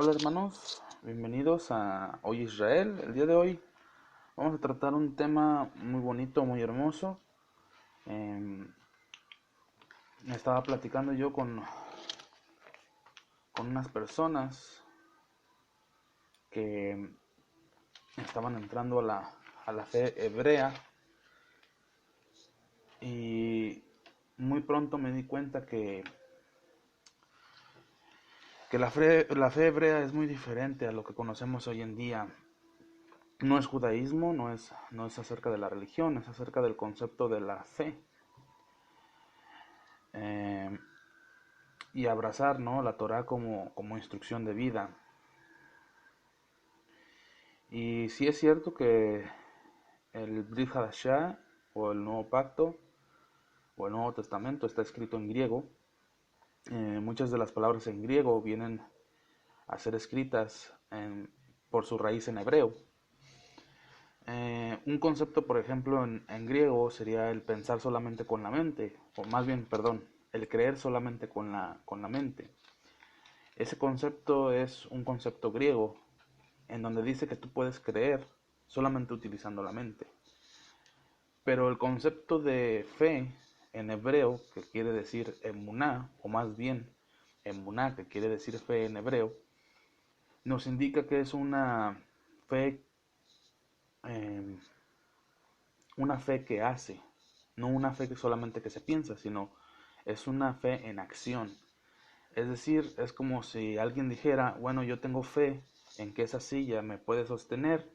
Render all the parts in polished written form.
Hola hermanos, bienvenidos a Hoy Israel. El día de hoy vamos a tratar un tema muy bonito, muy hermoso. Em, Estaba platicando yo con unas personas que estaban entrando a la fe hebrea y muy pronto me di cuenta que la fe hebrea es muy diferente a lo que conocemos hoy en día. No es judaísmo, no es acerca de la religión, es acerca del concepto de la fe. Eh, y abrazar, ¿no?, la Torah como instrucción de vida. Y sí es cierto que el Brit Hadashah, o el Nuevo Pacto, o el Nuevo Testamento, está escrito en griego. Muchas de las palabras en griego vienen a ser escritas por su raíz en hebreo. Un concepto, por ejemplo, en griego sería el pensar solamente con la mente, o más bien, perdón, el creer solamente con la mente. Ese concepto es un concepto griego en donde dice que tú puedes creer solamente utilizando la mente. Pero el concepto de fe en hebreo, que quiere decir emuná, o más bien emuná, que quiere decir fe en hebreo, nos indica que es fe, eh, una fe que hace, no una fe que solamente que se piensa, sino es una fe en acción. Es decir, es como si alguien dijera, bueno, yo tengo fe en que esa silla me puede sostener,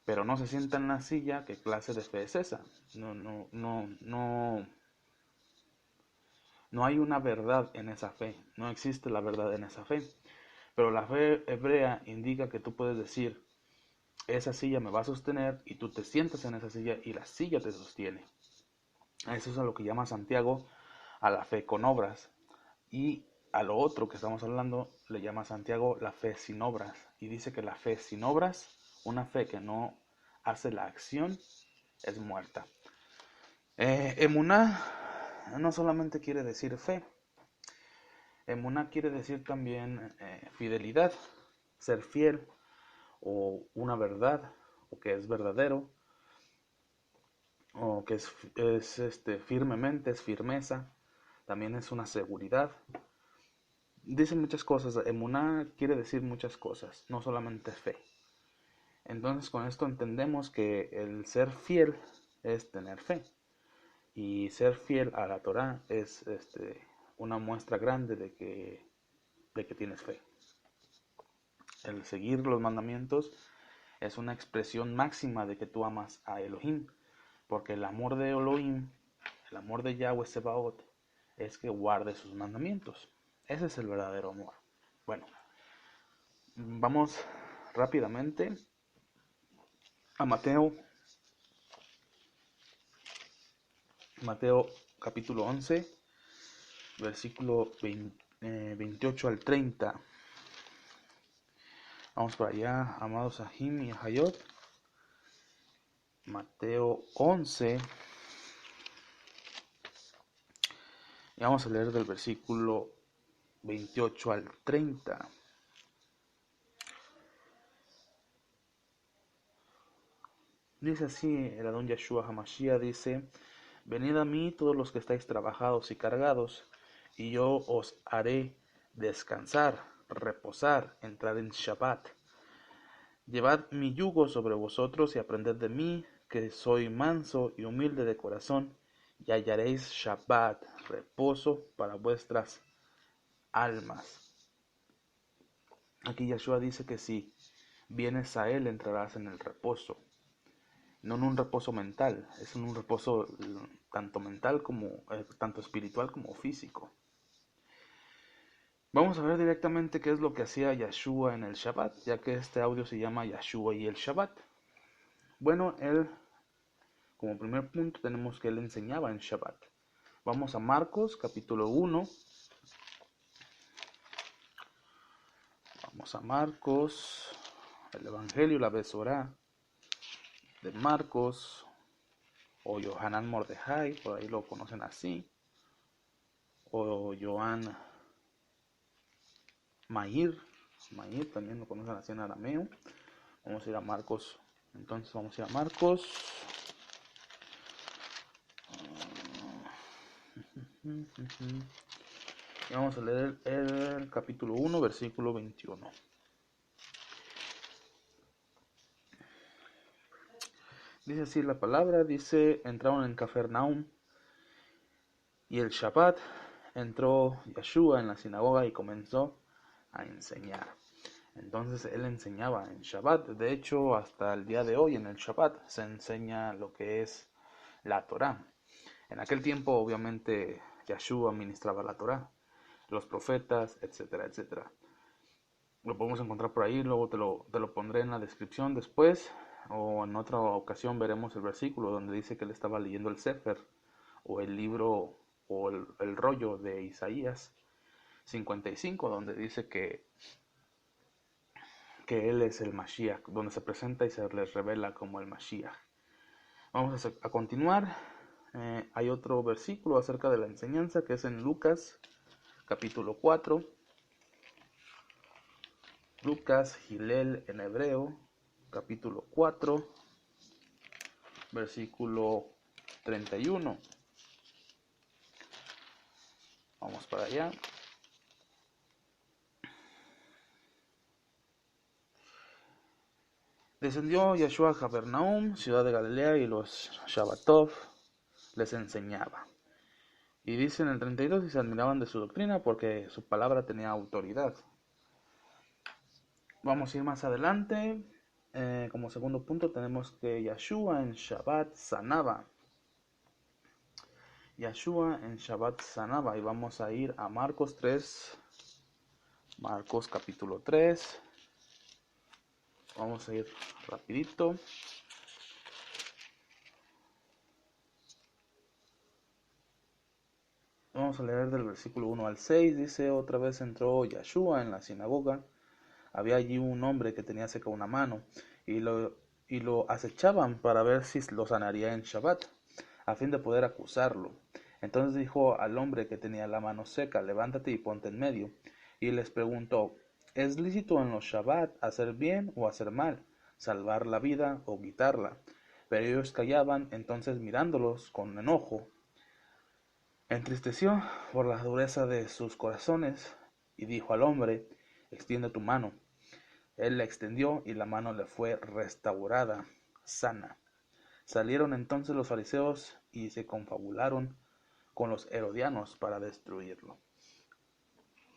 pero no se sienta en la silla. ¿Qué clase de fe es esa? No hay una verdad en esa fe, no existe la verdad en esa fe. Pero la fe hebrea indica que tú puedes decir, esa silla me va a sostener, y tú te sientas en esa silla y la silla te sostiene. Eso es a lo que llama Santiago a la fe con obras. Y a lo otro que estamos hablando le llama Santiago la fe sin obras. Y dice que la fe sin obras, una fe que no hace la acción, es muerta. Emuná no solamente quiere decir fe. Emuná quiere decir también fidelidad, ser fiel, o una verdad, o que es verdadero, o que firmemente, es firmeza, también es una seguridad. Dice muchas cosas. Emuná quiere decir muchas cosas, no solamente fe. Entonces con esto entendemos que el ser fiel es tener fe. Y ser fiel a la Torah es una muestra grande de que tienes fe. El seguir los mandamientos es una expresión máxima de que tú amas a Elohim. Porque el amor de Elohim, el amor de Yahweh Sebaot, es que guarde sus mandamientos. Ese es el verdadero amor. Bueno, vamos rápidamente a Mateo capítulo 11, versículo 28 al 30. Vamos para allá, amados Ahim y Ahayot. Mateo 11. Y vamos a leer del versículo 28 al 30. Dice así el Adón Yeshua Hamashiach, dice: venid a mí todos los que estáis trabajados y cargados, y yo os haré descansar, reposar, entrar en Shabbat. Llevad mi yugo sobre vosotros y aprended de mí, que soy manso y humilde de corazón, y hallaréis Shabbat, reposo para vuestras almas. Aquí Yeshua dice que si vienes a Él entrarás en el reposo. No en un reposo mental, es en un reposo tanto mental como tanto espiritual como físico. Vamos a ver directamente qué es lo que hacía Yeshua en el Shabbat, ya que este audio se llama Yeshua y el Shabbat. Bueno, él, como primer punto, tenemos que él enseñaba en Shabbat. Vamos a Marcos capítulo 1. Vamos a Marcos, el Evangelio, la Besorá de Marcos, o Yohanan Mordejai, por ahí lo conocen así, o Joan Mair, Maír también lo conocen así en arameo. Vamos a ir a Marcos. Entonces vamos a ir a Marcos. Y vamos a leer el capítulo 1, versículo 21. Dice así la palabra, dice, entraron en Cafarnaum y el Shabbat entró Yeshua en la sinagoga y comenzó a enseñar. Entonces él enseñaba en Shabbat. De hecho, hasta el día de hoy en el Shabbat se enseña lo que es la Torá. En aquel tiempo, obviamente, Yeshua ministraba la Torá, los profetas, etcétera, etcétera. Lo podemos encontrar por ahí, luego te lo pondré en la descripción después, o en otra ocasión veremos el versículo donde dice que él estaba leyendo el Sefer, o el libro, o el rollo de Isaías 55, donde dice que él es el Mashiach, donde se presenta y se les revela como el Mashiach. Vamos a continuar. Hay otro versículo acerca de la enseñanza que es en Lucas capítulo 4. Lucas, Gilel en hebreo, capítulo 4, versículo 31. Vamos para allá. Descendió Yeshua a Capernaum, ciudad de Galilea, y los Shabbatov les enseñaba. Y dice en el 32, y se admiraban de su doctrina porque su palabra tenía autoridad. Vamos a ir más adelante. Como segundo punto tenemos que Yeshua en Shabbat sanaba. Yeshua en Shabbat sanaba. Y vamos a ir a Marcos 3. Marcos capítulo 3. Vamos a ir rapidito. Vamos a leer del versículo 1 al 6. Dice, otra vez entró Yeshua en la sinagoga. Había allí un hombre que tenía seca una mano y lo acechaban para ver si lo sanaría en Shabbat, a fin de poder acusarlo. Entonces dijo al hombre que tenía la mano seca, levántate y ponte en medio. Y les preguntó, ¿es lícito en los Shabbat hacer bien o hacer mal, salvar la vida o quitarla? Pero ellos callaban. Entonces mirándolos con enojo, entristeció por la dureza de sus corazones y dijo al hombre, extiende tu mano. Él la extendió y la mano le fue restaurada, sana. Salieron entonces los fariseos y se confabularon con los herodianos para destruirlo.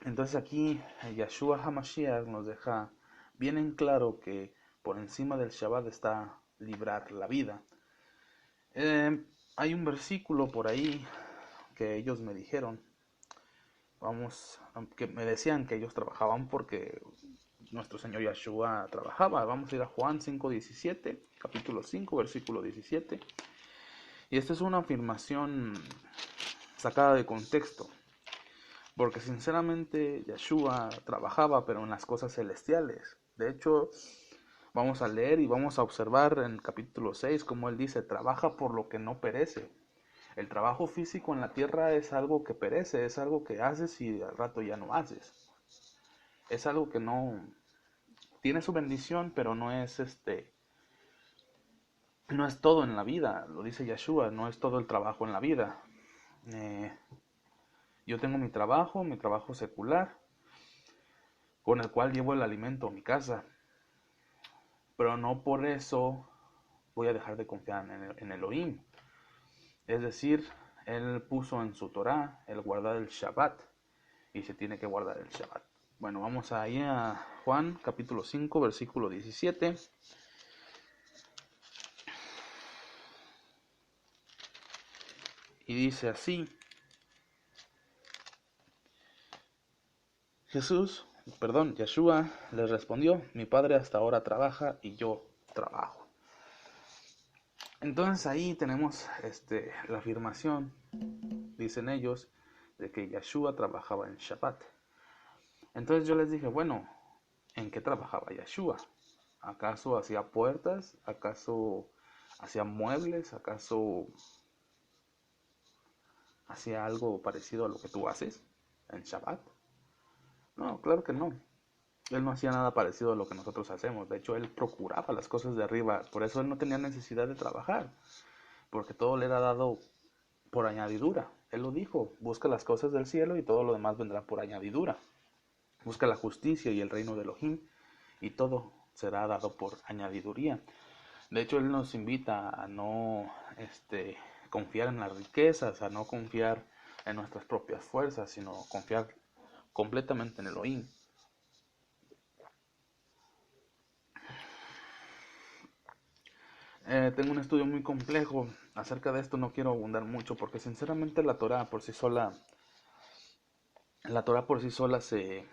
Entonces aquí Yeshua HaMashiach nos deja bien en claro que por encima del Shabbat está librar la vida. Hay un versículo por ahí que ellos me dijeron, que me decían que ellos trabajaban porque nuestro Señor Yeshua trabajaba. Vamos a ir a Juan 5:17, capítulo 5, versículo 17. Y esta es una afirmación sacada de contexto, porque sinceramente Yeshua trabajaba, pero en las cosas celestiales. De hecho, vamos a leer y vamos a observar en capítulo 6 como él dice, trabaja por lo que no perece. El trabajo físico en la tierra es algo que perece, es algo que haces y al rato ya no haces. Es algo que no tiene su bendición, pero no es no es todo en la vida. Lo dice Yeshua, no es todo el trabajo en la vida. Yo tengo mi trabajo secular, con el cual llevo el alimento a mi casa, pero no por eso voy a dejar de confiar en Elohim. Es decir, él puso en su Torah el guardar el Shabbat y se tiene que guardar el Shabbat. Bueno, vamos ahí a Juan capítulo 5 versículo 17. Y dice así, Yeshua les respondió, mi padre hasta ahora trabaja y yo trabajo. Entonces ahí tenemos la afirmación, dicen ellos, de que Yeshua trabajaba en Shabbat. Entonces yo les dije, bueno, ¿en qué trabajaba Yeshua? ¿Acaso hacía puertas? ¿Acaso hacía muebles? ¿Acaso hacía algo parecido a lo que tú haces en Shabbat? No, claro que no. Él no hacía nada parecido a lo que nosotros hacemos. De hecho, él procuraba las cosas de arriba. Por eso él no tenía necesidad de trabajar, porque todo le era dado por añadidura. Él lo dijo, busca las cosas del cielo y todo lo demás vendrá por añadidura. Busca la justicia y el reino de Elohim y todo será dado por añadiduría. De hecho, él nos invita a no confiar en las riquezas, a no confiar en nuestras propias fuerzas, sino confiar completamente en Elohim. Tengo un estudio muy complejo acerca de esto, no quiero abundar mucho porque sinceramente la Torah por sí sola se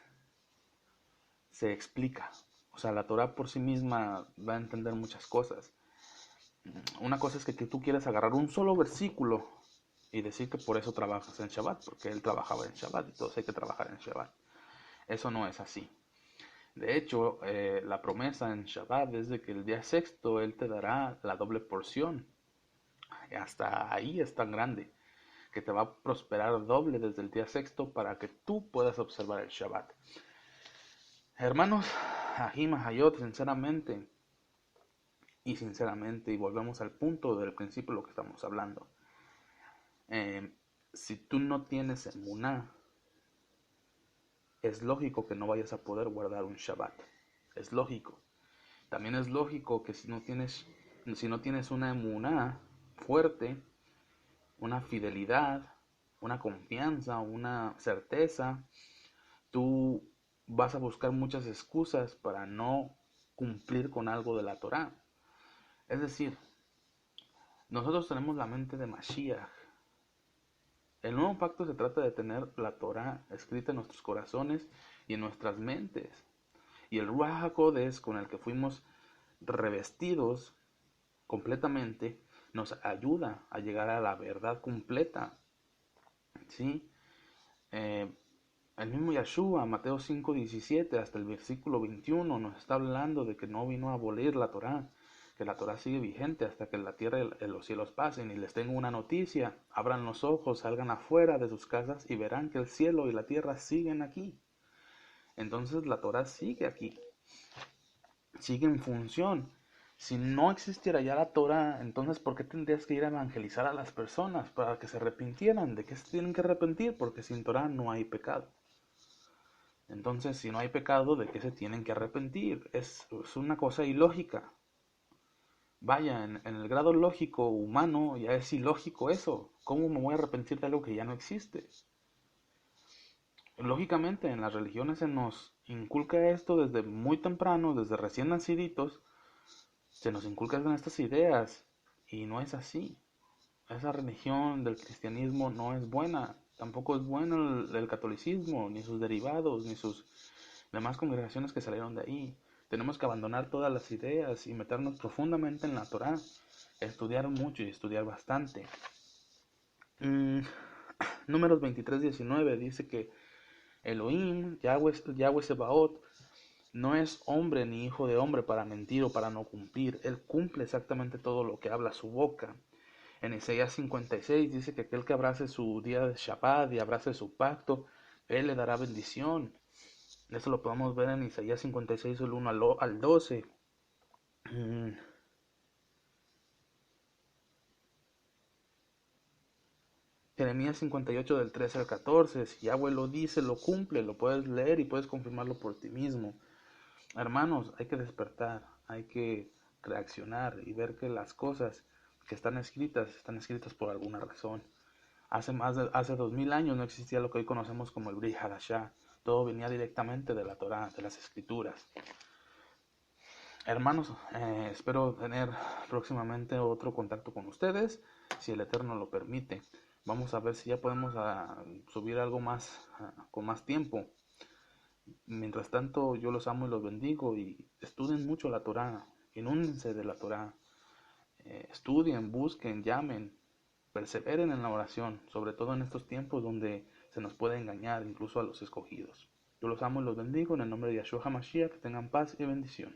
explica. O sea, la Torah por sí misma va a entender muchas cosas. Una cosa es que tú quieres agarrar un solo versículo y decir que por eso trabajas en Shabbat, porque él trabajaba en Shabbat y todos hay que trabajar en Shabbat. Eso no es así. De hecho, la promesa en Shabbat es de que el día sexto él te dará la doble porción. Hasta ahí es tan grande que te va a prosperar doble desde el día sexto para que tú puedas observar el Shabbat. Hermanos, Ahim Hayot, sinceramente, y volvemos al punto del principio de lo que estamos hablando. Si tú no tienes emuná, es lógico que no vayas a poder guardar un Shabbat. Es lógico. También es lógico que si no tienes una emuná fuerte, una fidelidad, una confianza, una certeza, tú vas a buscar muchas excusas para no cumplir con algo de la Torá. Es decir, nosotros tenemos la mente de Mashiach. El nuevo pacto se trata de tener la Torá escrita en nuestros corazones y en nuestras mentes. Y el Ruach HaKodesh con el que fuimos revestidos completamente nos ayuda a llegar a la verdad completa. ¿Sí? El mismo Yeshua, Mateo 5:17 hasta el versículo 21, nos está hablando de que no vino a abolir la Torá, que la Torá sigue vigente hasta que la tierra y los cielos pasen. Y les tengo una noticia: abran los ojos, salgan afuera de sus casas y verán que el cielo y la tierra siguen aquí. Entonces la Torá sigue aquí, sigue en función. Si no existiera ya la Torá, entonces ¿por qué tendrías que ir a evangelizar a las personas para que se arrepintieran? ¿De qué se tienen que arrepentir? Porque sin Torá no hay pecado. Entonces, si no hay pecado, ¿de qué se tienen que arrepentir? Es una cosa ilógica. Vaya, en el grado lógico humano ya es ilógico eso. ¿Cómo me voy a arrepentir de algo que ya no existe? Lógicamente, en las religiones se nos inculca esto desde muy temprano, desde recién naciditos, se nos inculcan estas ideas y no es así. Esa religión del cristianismo no es buena, tampoco es bueno el catolicismo, ni sus derivados, ni sus demás congregaciones que salieron de ahí. Tenemos que abandonar todas las ideas y meternos profundamente en la Torá, estudiar mucho y estudiar bastante. Números 23:19 dice que Elohim, Yahweh Sebaot, no es hombre ni hijo de hombre para mentir o para no cumplir. Él cumple exactamente todo lo que habla su boca. En Isaías 56 dice que aquel que abrace su día de Shabbat y abrace su pacto, él le dará bendición. Eso lo podemos ver en Isaías 56, del 1 al 12. Jeremías 58 del 13 al 14. Si Yahweh lo dice, lo cumple, lo puedes leer y puedes confirmarlo por ti mismo. Hermanos, hay que despertar, hay que reaccionar y ver que las cosas que están escritas por alguna razón. Hace 2000 años no existía lo que hoy conocemos como el Brit Hadashah. Todo venía directamente de la Torá, de las escrituras. Hermanos, espero tener próximamente otro contacto con ustedes, si el Eterno lo permite. Vamos a ver si ya podemos subir algo más con más tiempo. Mientras tanto, yo los amo y los bendigo y estudien mucho la Torá, inúndense de la Torá, estudien, busquen, llamen, perseveren en la oración, sobre todo en estos tiempos donde se nos puede engañar incluso a los escogidos. Yo los amo y los bendigo en el nombre de Yahshua HaMashiach, que tengan paz y bendición.